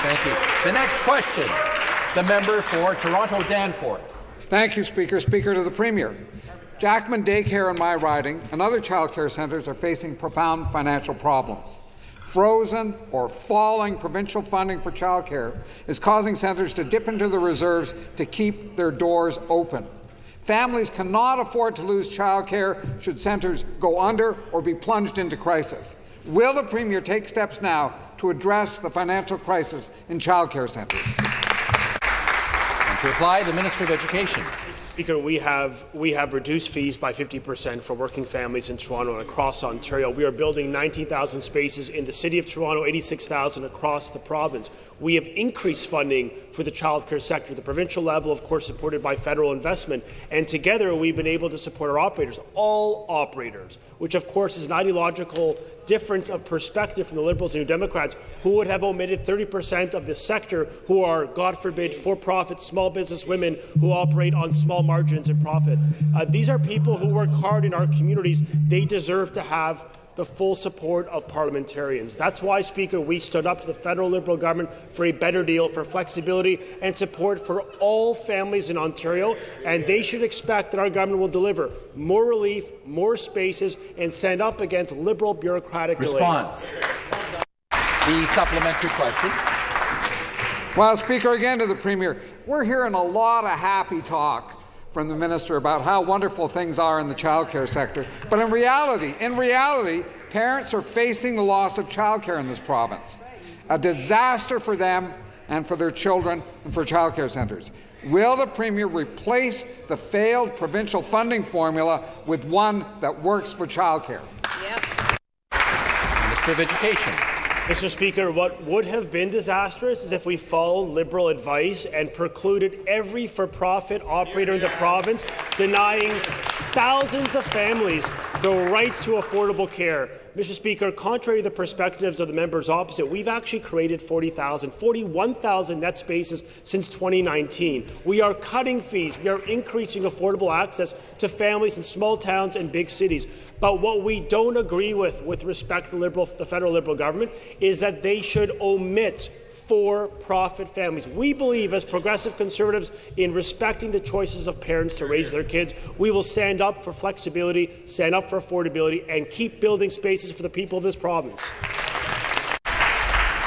Thank you. The next question, the member for Toronto-Danforth. Thank you, Speaker. Speaker, to the Premier. Jackman Daycare in my riding and other childcare centres are facing profound financial problems. Frozen or falling provincial funding for childcare is causing centres to dip into the reserves to keep their doors open. Families cannot afford to lose childcare should centres go under or be plunged into crisis. Will the Premier take steps now to address the financial crisis in childcare centres? And to reply, the Minister of Education. Speaker, we have reduced fees by 50% for working families in Toronto and across Ontario. We are building 19,000 spaces in the City of Toronto, 86,000 across the province. We have increased funding for the childcare sector, the provincial level, of course, supported by federal investment. And together, we've been able to support our operators, all operators, which, of course, is an ideological difference of perspective from the Liberals and New Democrats, who would have omitted 30% of the sector, who are, God forbid, for-profit small business women who operate on small margins and profit. These are people who work hard in our communities. They deserve to have the full support of parliamentarians. That's why, Speaker, we stood up to the federal Liberal government for a better deal, for flexibility and support for all families in Ontario, and they should expect that our government will deliver more relief, more spaces, and stand up against Liberal bureaucratic response. The supplementary question. Well, Speaker, again to the Premier, we're hearing a lot of happy talk from the Minister about how wonderful things are in the childcare sector. But in reality, parents are facing the loss of childcare in this province. A disaster for them and for their children and for childcare centres. Will the Premier replace the failed provincial funding formula with one that works for childcare? Minister of Education. Mr. Speaker, what would have been disastrous is if we followed Liberal advice and precluded every for-profit operator in the province, denying thousands of families the rights to affordable care. Mr. Speaker, contrary to the perspectives of the members opposite, we've actually created 41,000 net spaces since 2019. We are cutting fees. We are increasing affordable access to families in small towns and big cities. But what we don't agree with respect to the federal Liberal government, is that they should omit for-profit families. We believe, as progressive Conservatives, in respecting the choices of parents to raise their kids. We will stand up for flexibility, stand up for affordability, and keep building spaces for the people of this province.